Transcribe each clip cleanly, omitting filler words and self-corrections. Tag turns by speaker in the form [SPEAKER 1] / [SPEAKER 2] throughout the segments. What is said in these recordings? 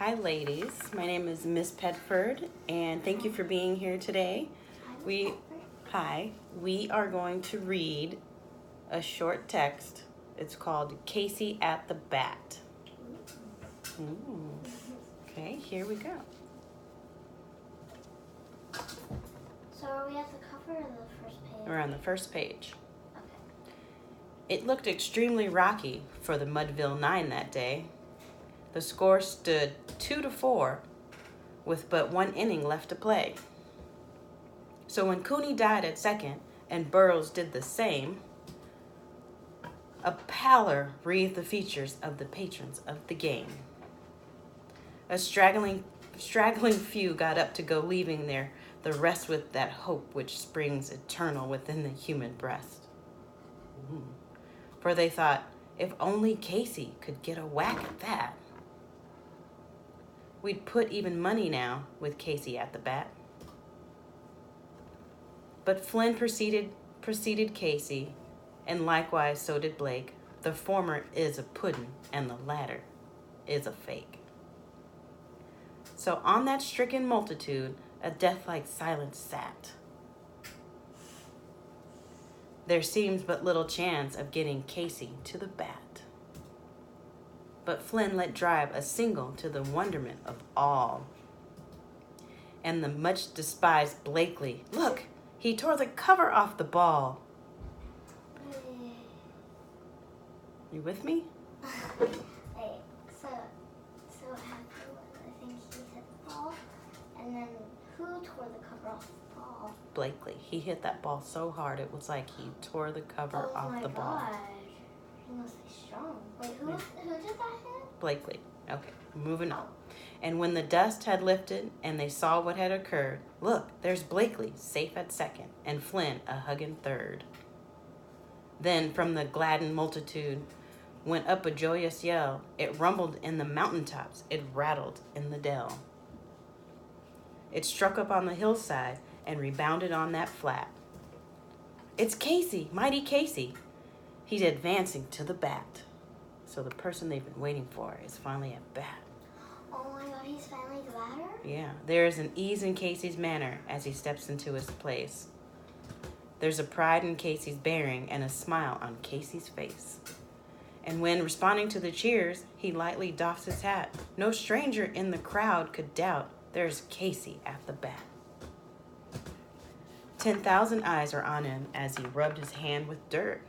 [SPEAKER 1] Hi, ladies. My name is Miss Pedford, and thank you for being here today. We are going to read a short text. It's called Casey at the Bat. Okay, here we go.
[SPEAKER 2] So are we at the cover or the first page?
[SPEAKER 1] We're on the first page.
[SPEAKER 2] Okay.
[SPEAKER 1] It looked extremely rocky for the Mudville Nine that day. The score stood 2-4 with but one inning left to play. So when Cooney died at second and Burroughs did the same, a pallor wreathed the features of the patrons of the game. A straggling few got up to go, leaving the rest with that hope which springs eternal within the human breast. For they thought, if only Casey could get a whack at that. We'd put even money now with Casey at the bat. But Flynn preceded Casey, and likewise so did Blake. The former is a puddin', and the latter is a fake. So on that stricken multitude, a death-like silence sat. There seems but little chance of getting Casey to the bat. But Flynn let drive a single to the wonderment of all. And the much despised Blakely, look, he tore the cover off the ball. You with me?
[SPEAKER 2] Wait, so what happened was I think he hit the ball, and then who tore the cover off the ball?
[SPEAKER 1] Blakely. He hit that ball so hard it was like he tore the cover off the ball.
[SPEAKER 2] Oh my gosh. He must be strong. Wait, who did that hit?
[SPEAKER 1] Blakely. Okay, moving on. And when the dust had lifted and they saw what had occurred, look, there's Blakely safe at second and Flynn a hugging third. Then from the gladdened multitude went up a joyous yell. It rumbled in the mountaintops, it rattled in the dell. It struck up on the hillside and rebounded on that flat. It's Casey, mighty Casey. He's advancing to the bat. So the person they've been waiting for is finally at bat.
[SPEAKER 2] Oh my god, he's finally the batter?
[SPEAKER 1] Yeah, there is an ease in Casey's manner as he steps into his place. There's a pride in Casey's bearing and a smile on Casey's face. And when responding to the cheers, he lightly doffs his hat. No stranger in the crowd could doubt there's Casey at the bat. 10,000 eyes are on him as he rubbed his hand with dirt.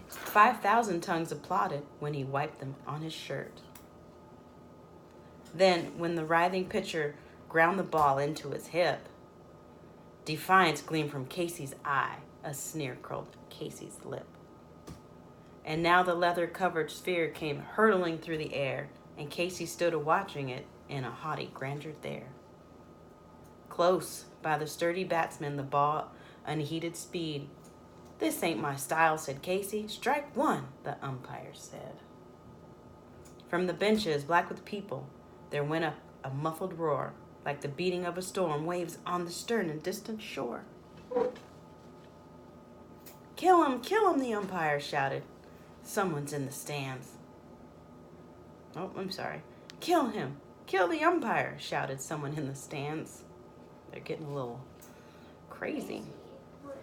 [SPEAKER 1] 5,000 tongues applauded when he wiped them on his shirt. Then, when the writhing pitcher ground the ball into his hip, defiance gleamed from Casey's eye, a sneer curled Casey's lip. And now the leather-covered sphere came hurtling through the air, and Casey stood a-watching it in a haughty grandeur there. Close by the sturdy batsman, the ball unheeded speed. This ain't my style, said Casey. Strike one, the umpire said. From the benches, black with people, there went up a muffled roar, like the beating of a storm, waves on the stern and distant shore. Kill him, the umpire shouted. Someone's in the stands. Oh, I'm sorry. Kill him, kill the umpire, shouted someone in the stands. They're getting a little crazy.
[SPEAKER 2] Wait.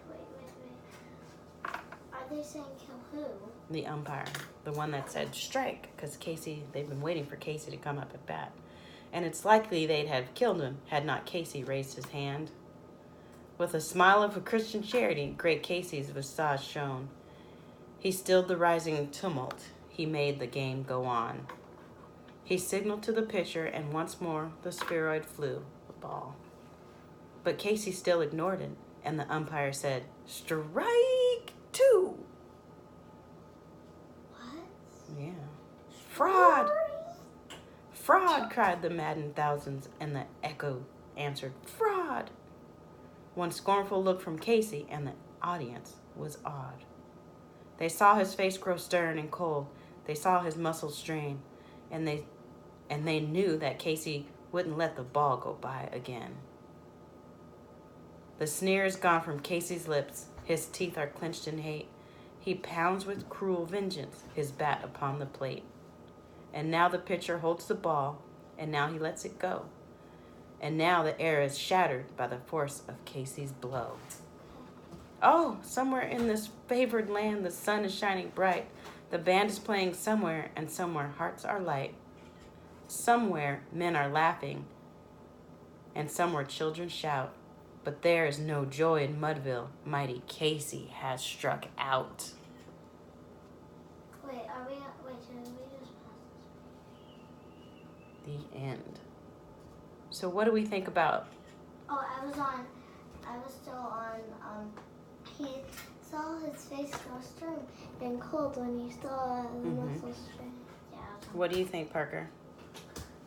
[SPEAKER 2] Are they saying kill who?
[SPEAKER 1] The umpire, the one that said strike, because they've been waiting for Casey to come up at bat. And it's likely they'd have killed him had not Casey raised his hand. With a smile of a Christian charity, great Casey's visage shone. He stilled the rising tumult. He made the game go on. He signaled to the pitcher, and once more the spheroid flew, the ball. But Casey still ignored it, and the umpire said, strike two.
[SPEAKER 2] What?
[SPEAKER 1] Yeah. Fraud! Fraud, cried the maddened thousands, and the echo answered, fraud. One scornful look from Casey, and the audience was awed. They saw his face grow stern and cold. They saw his muscles strain, and they knew that Casey wouldn't let the ball go by again. The sneer is gone from Casey's lips. His teeth are clenched in hate. He pounds with cruel vengeance his bat upon the plate. And now the pitcher holds the ball, and now he lets it go. And now the air is shattered by the force of Casey's blow. Oh, somewhere in this favored land, the sun is shining bright. The band is playing somewhere, and somewhere hearts are light. Somewhere men are laughing, and somewhere children shout. But there is no joy in Mudville. Mighty Casey has struck out.
[SPEAKER 2] Wait, did we just pass this?
[SPEAKER 1] The end. So what do we think about?
[SPEAKER 2] Oh, I was still on, he saw his face go stern and cold when he saw the muscles strain. Yeah.
[SPEAKER 1] What do you think, Parker?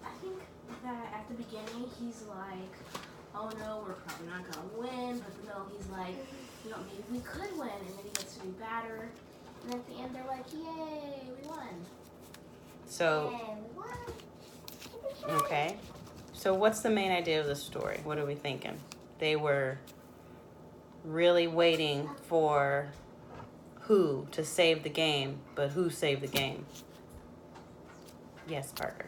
[SPEAKER 3] I think that at the beginning he's like, oh no, we're probably not gonna win. But no, he's like, you know, maybe we could win, and then he gets to do better. And at the end, they're like, yay, we won.
[SPEAKER 1] So,
[SPEAKER 2] Yay, we won.
[SPEAKER 1] okay. So what's the main idea of the story? What are we thinking? They were really waiting for who to save the game, but who saved the game? Yes, Parker.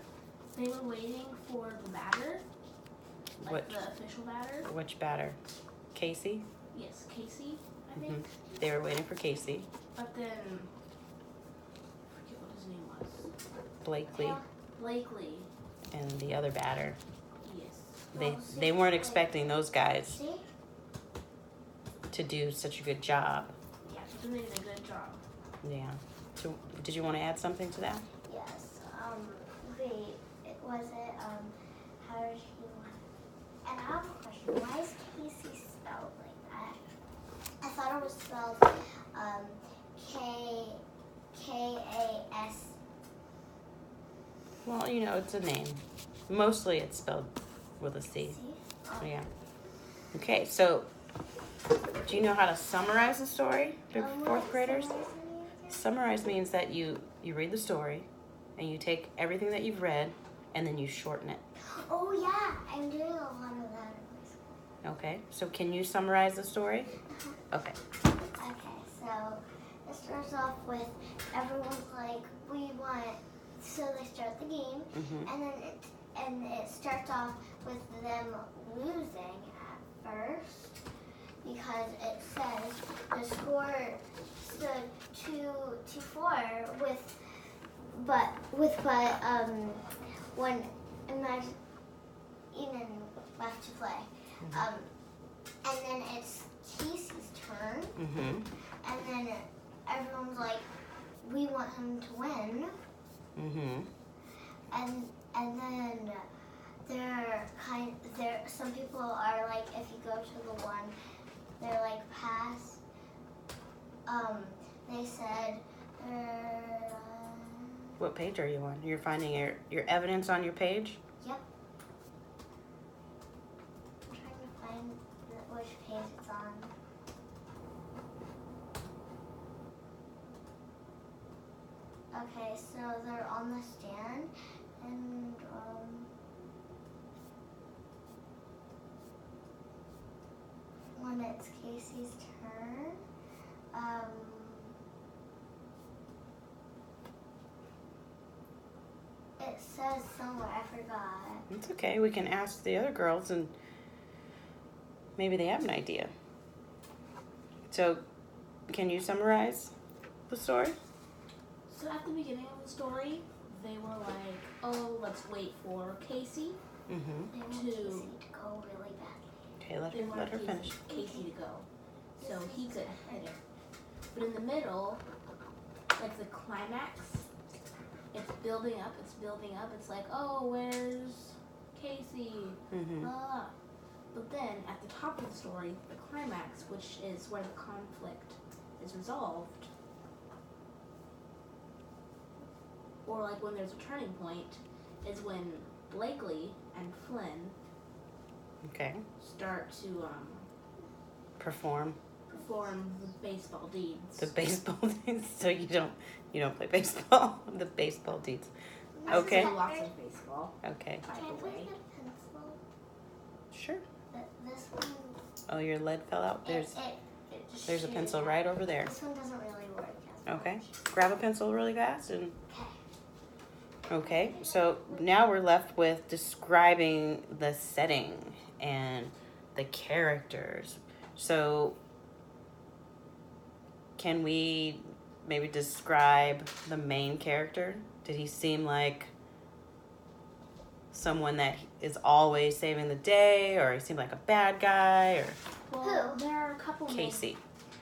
[SPEAKER 3] They were waiting for the batter, like
[SPEAKER 1] What?
[SPEAKER 3] the official batter.
[SPEAKER 1] Which batter? Casey?
[SPEAKER 3] Yes, Casey, I think.
[SPEAKER 1] They were waiting for Casey.
[SPEAKER 3] But then, I forget what his name was.
[SPEAKER 1] Blakely
[SPEAKER 3] Blakely.
[SPEAKER 1] and the other batter.
[SPEAKER 3] Yes.
[SPEAKER 1] They weren't expecting those guys
[SPEAKER 2] See?
[SPEAKER 1] to do such a good job.
[SPEAKER 3] Yeah, so they did a good job.
[SPEAKER 1] Yeah. So did you want to add something to that?
[SPEAKER 2] Yes. How did he and I have a question. Why is Casey spelled like that? I thought it was spelled Kas.
[SPEAKER 1] Well, you know, it's a name. Mostly it's spelled with a C. Yeah. Okay, so do you know how to summarize the story for fourth graders? Summarize means that you read the story and you take everything that you've read and then you shorten it.
[SPEAKER 2] Oh yeah, I'm doing a lot of that in my school.
[SPEAKER 1] Okay, so can you summarize the story? Okay.
[SPEAKER 2] Okay, so it starts off with everyone's like, we want, so they start the game, and then it starts off with them losing at first because it says the score stood 2-4 when imagine even left to play, and then it's Casey's turn, and then everyone's like, we want him to win, and then some people are like, if you go to the one, they're like pass. They said.
[SPEAKER 1] What page are you on? You're finding your evidence on your page?
[SPEAKER 2] Yep. I'm trying to find which page it's on. Okay, so they're on the stand, and when it's Casey's turn, it says somewhere, I forgot.
[SPEAKER 1] It's okay. We can ask the other girls and maybe they have an idea. So, can you summarize the story?
[SPEAKER 3] So at the beginning of the story, they were like, oh, let's wait for Casey.
[SPEAKER 2] They want Casey to go really badly.
[SPEAKER 1] Okay, let her finish.
[SPEAKER 3] Casey to go, so he could hit it. But in the middle, like the climax, it's building up. It's like, oh, where's Casey? Blah. But then at the top of the story, the climax, which is where the conflict is resolved, or like when there's a turning point, is when Blakely and Flynn start to
[SPEAKER 1] perform
[SPEAKER 3] the baseball deeds.
[SPEAKER 1] the baseball deeds. So you don't play baseball. The baseball deeds. Okay.
[SPEAKER 3] Lots of baseball.
[SPEAKER 1] Okay.
[SPEAKER 3] By
[SPEAKER 2] Can I
[SPEAKER 3] the
[SPEAKER 2] please
[SPEAKER 3] way.
[SPEAKER 2] get a pencil?
[SPEAKER 1] Sure.
[SPEAKER 2] This one.
[SPEAKER 1] Oh, your lead fell out. There's
[SPEAKER 2] just
[SPEAKER 1] a
[SPEAKER 2] shoots
[SPEAKER 1] pencil
[SPEAKER 2] out.
[SPEAKER 1] right over there.
[SPEAKER 2] This one doesn't really work as
[SPEAKER 1] Okay.
[SPEAKER 2] much.
[SPEAKER 1] Grab a pencil really fast and
[SPEAKER 2] Okay.
[SPEAKER 1] Okay, so now we're left with describing the setting and the characters. So, can we maybe describe the main character? Did he seem like someone that is always saving the day, or he seemed like a bad guy, or
[SPEAKER 3] Well, there are a couple
[SPEAKER 1] Casey?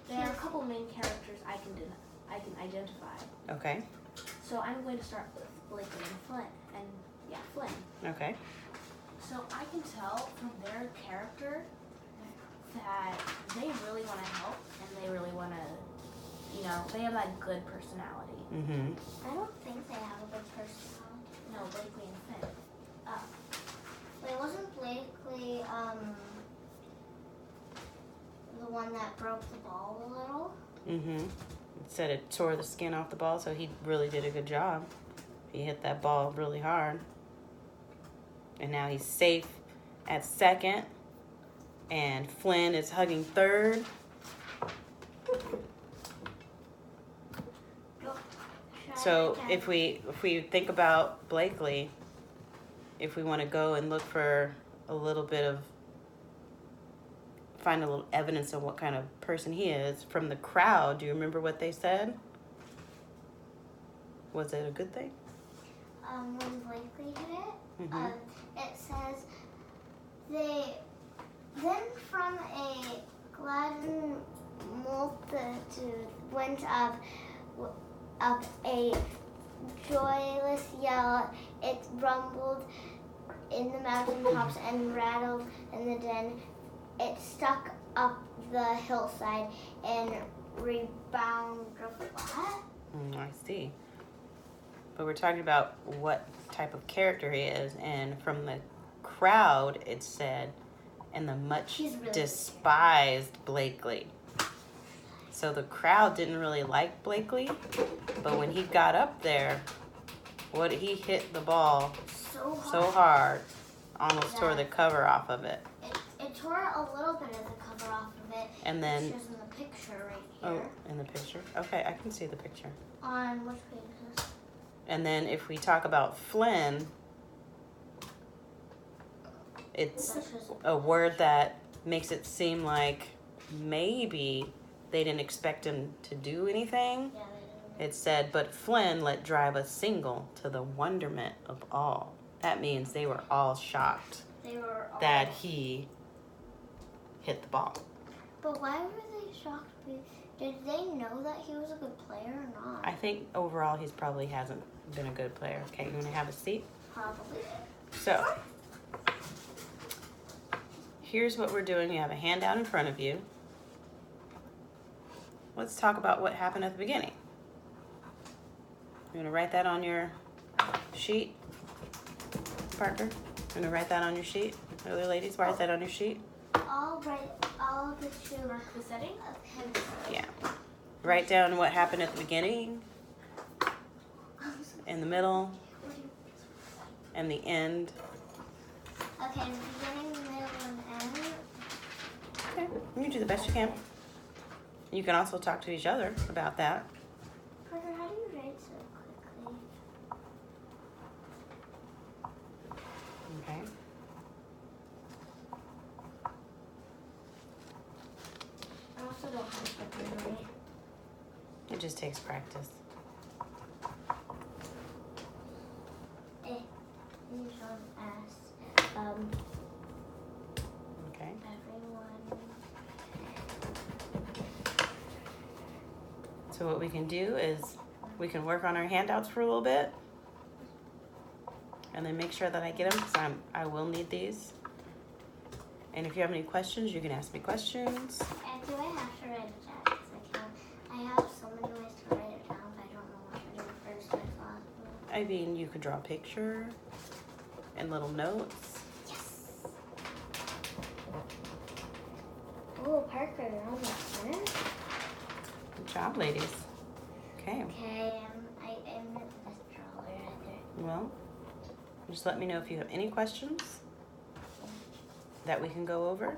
[SPEAKER 3] There are a couple main characters I can identify.
[SPEAKER 1] Okay.
[SPEAKER 3] So I'm going to start with Blakely and Flynn. Flynn.
[SPEAKER 1] Okay.
[SPEAKER 3] So I can tell from their character that they really want to help and they really want to, they have that good personality.
[SPEAKER 1] Mm-hmm.
[SPEAKER 2] I don't think they have a good personality.
[SPEAKER 3] No, Blakely and Flynn.
[SPEAKER 2] Wait, wasn't Blakely the one that broke the ball a little?
[SPEAKER 1] Mm-hmm. It said it tore the skin off the ball, so he really did a good job. He hit that ball really hard. And now he's safe at second. And Flynn is hugging third. So if we think about Blakely, if we want to go and look for find a little evidence of what kind of person he is from the crowd, do you remember what they said? Was it a good thing?
[SPEAKER 2] When Blakely hit it,
[SPEAKER 1] Mm-hmm.
[SPEAKER 2] it says then from a gladdened multitude went up a joyless yell. It rumbled in the mountaintops and rattled in the den. It stuck up the hillside and rebounded flat.
[SPEAKER 1] I see. But we're talking about what type of character he is, and from the crowd it said, and the much
[SPEAKER 2] He's really
[SPEAKER 1] despised Blakely. So the crowd didn't really like Blakely, but when he got up there, he hit the ball so hard, almost tore the cover off of it.
[SPEAKER 2] It tore a little bit of the cover off of it.
[SPEAKER 1] And then,
[SPEAKER 2] which is in the picture right here.
[SPEAKER 1] Oh, in the picture? Okay, I can see the picture.
[SPEAKER 2] On which page is this?
[SPEAKER 1] And then if we talk about Flynn, it's a word that makes it seem like maybe they didn't expect him to do anything.
[SPEAKER 2] Yeah, they didn't.
[SPEAKER 1] It said, but Flynn let drive a single to the wonderment of all. That means they were all shocked
[SPEAKER 2] They were all...
[SPEAKER 1] that he hit the ball.
[SPEAKER 2] But why were they shocked? Did they know that he was a good player or not?
[SPEAKER 1] I think overall he probably hasn't been a good player. Okay, you want to have a seat?
[SPEAKER 2] Probably.
[SPEAKER 1] So, here's what we're doing. You have a handout in front of you. Let's talk about what happened at the beginning. You want to write that on your sheet, Parker? You want to write that on your sheet? Other ladies, write that on your sheet.
[SPEAKER 2] I'll write all of the two
[SPEAKER 3] Mark the setting?
[SPEAKER 2] of him.
[SPEAKER 1] Yeah. Write down what happened at the beginning, in the middle, and the end.
[SPEAKER 2] Okay, the beginning, the middle, and end.
[SPEAKER 1] Okay, you do the best you can. You can also talk to each other about that.
[SPEAKER 2] Parker, how do you write so quickly?
[SPEAKER 1] Okay.
[SPEAKER 2] I also don't have a memory.
[SPEAKER 1] It just takes practice.
[SPEAKER 2] You should ask
[SPEAKER 1] Okay.
[SPEAKER 2] everyone.
[SPEAKER 1] So what we can do is we can work on our handouts for a little bit, and then make sure that I get them because I will need these. And if you have any questions, you can ask me questions.
[SPEAKER 2] And do I have to write it down? 'Cause I have so many ways to write it down, but I don't know what to do first or last.
[SPEAKER 1] I mean, you could draw a picture and little notes.
[SPEAKER 2] Yes. Oh, Parker, you're almost there.
[SPEAKER 1] Good job, ladies. Okay.
[SPEAKER 2] Okay, I'm the best drawer right there.
[SPEAKER 1] Well, just let me know if you have any questions that we can go over.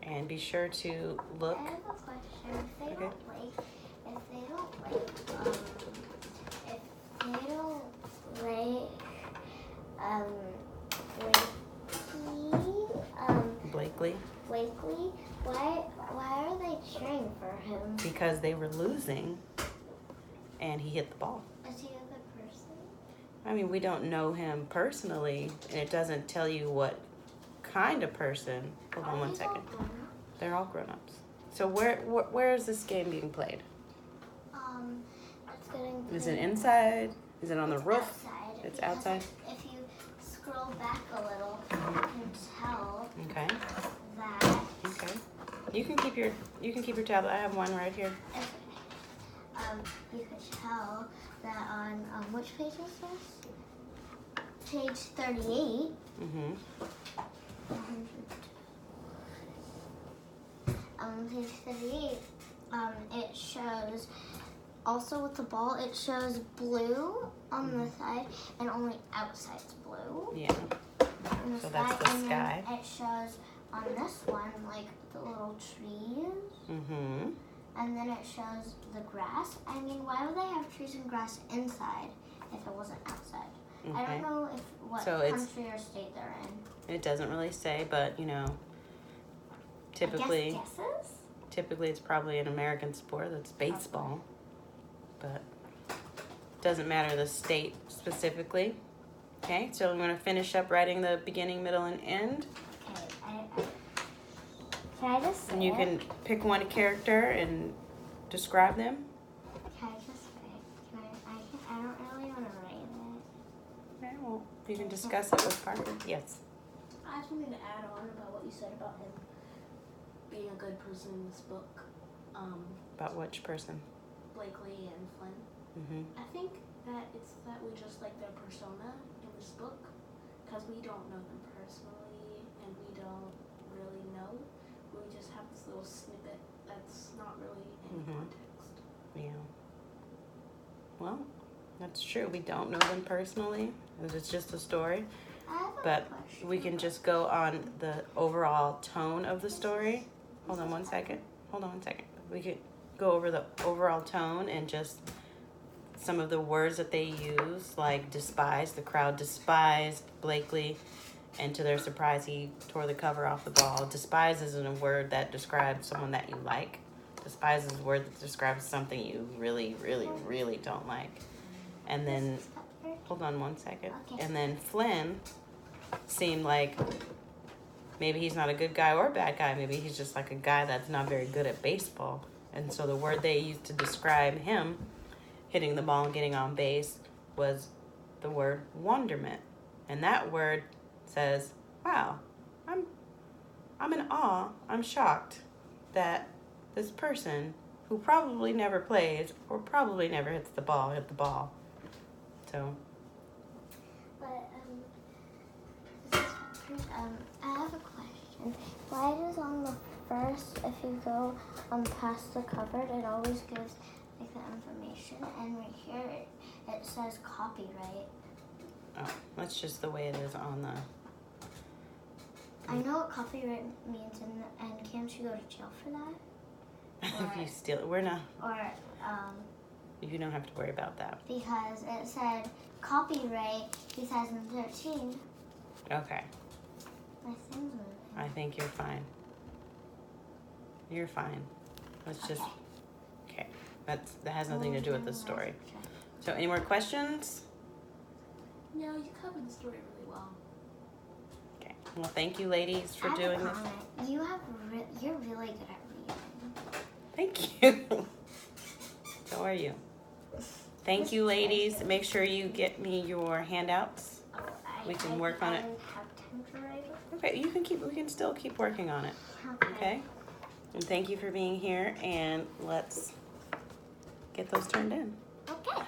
[SPEAKER 1] And be sure to look.
[SPEAKER 2] I have a question. If they
[SPEAKER 1] Okay.
[SPEAKER 2] don't like Blake,
[SPEAKER 1] Blakely.
[SPEAKER 2] Blakely. Why are they cheering for him?
[SPEAKER 1] Because they were losing, and he hit the ball.
[SPEAKER 2] Is he a good person?
[SPEAKER 1] I mean, we don't know him personally, and it doesn't tell you what kind of person. Hold on one second. They're all grown-ups. So where is this game being played?
[SPEAKER 2] It's getting played.
[SPEAKER 1] Is it inside? Is it on the roof?
[SPEAKER 2] Outside.
[SPEAKER 1] It's outside?
[SPEAKER 2] If you scroll back a little, you can tell
[SPEAKER 1] Okay.
[SPEAKER 2] that.
[SPEAKER 1] Okay. You can keep your tablet. I have one right here.
[SPEAKER 2] Okay. You can tell that on which page is this? Page 38.
[SPEAKER 1] Mm-hmm.
[SPEAKER 2] Page 38. It shows. Also with the ball, it shows blue on the side and only outside's blue.
[SPEAKER 1] Yeah.
[SPEAKER 2] And
[SPEAKER 1] So that's the sky.
[SPEAKER 2] Then it shows on this one like the little trees.
[SPEAKER 1] Mm-hmm.
[SPEAKER 2] And then it shows the grass. I mean, why would they have trees and grass inside if it wasn't outside?
[SPEAKER 1] Okay.
[SPEAKER 2] I don't know what country or state they're in.
[SPEAKER 1] It doesn't really say, but typically.
[SPEAKER 2] I guess guesses?
[SPEAKER 1] Typically, it's probably an American sport. That's baseball. But doesn't matter the state specifically. Okay, so I'm going to finish up writing the beginning, middle, and end.
[SPEAKER 2] Okay, can I just say
[SPEAKER 1] And you can pick one character and describe them.
[SPEAKER 2] Can I just say I don't really want to write it.
[SPEAKER 1] Okay, well, you can discuss it with Parker. Yes.
[SPEAKER 3] I have something to add on about what you said about him being a good person in this book.
[SPEAKER 1] About which person?
[SPEAKER 3] Blakely and Flynn.
[SPEAKER 1] Mm-hmm.
[SPEAKER 3] I think that it's that we just like their persona in this book because we don't know them personally and we don't really know. We just have this little snippet that's not really in context.
[SPEAKER 1] Yeah. Well, that's true. We don't know them personally. It's just a story.
[SPEAKER 2] I have a
[SPEAKER 1] But
[SPEAKER 2] question.
[SPEAKER 1] we can just go on the overall tone of the story. Hold on one second. We could go over the overall tone and just some of the words that they use, like despise. The crowd despised Blakely, and to their surprise, he tore the cover off the ball. Despise isn't a word that describes someone that you like. Despise is a word that describes something you really, really, really don't like. And then, hold on one second.
[SPEAKER 2] Okay.
[SPEAKER 1] And then Flynn seemed like maybe he's not a good guy or a bad guy. Maybe he's just like a guy that's not very good at baseball. And so the word they used to describe him hitting the ball and getting on base was the word wonderment. And that word says, wow, I'm in awe, I'm shocked that this person who probably never plays or probably never hit the ball. So.
[SPEAKER 2] But I have a question. Why does on the first, if you go past the cupboard, it always gives like the information, and right here it says copyright.
[SPEAKER 1] Oh, that's just the way it is on the.
[SPEAKER 2] I know what copyright means, and can't you go to jail for that?
[SPEAKER 1] If you steal it, we're not.
[SPEAKER 2] Or
[SPEAKER 1] You don't have to worry about that.
[SPEAKER 2] because it said copyright 2013.
[SPEAKER 1] Okay,
[SPEAKER 2] My thing's moving.
[SPEAKER 1] I think you're fine. You're fine. Let's just. Okay, that has nothing to do with the story. So, any more questions?
[SPEAKER 3] No, you covered the story really well.
[SPEAKER 1] Okay. Well, thank you, ladies, for
[SPEAKER 2] I have a
[SPEAKER 1] doing this.
[SPEAKER 2] comment. You're really good at reading.
[SPEAKER 1] Thank you. So are you. Thank you, ladies. Make sure you get me your handouts. We can work on it.
[SPEAKER 2] I don't have time to write it.
[SPEAKER 1] Okay, we can still keep working on it. Okay? And thank you for being here, and let's get those turned in.
[SPEAKER 2] Okay.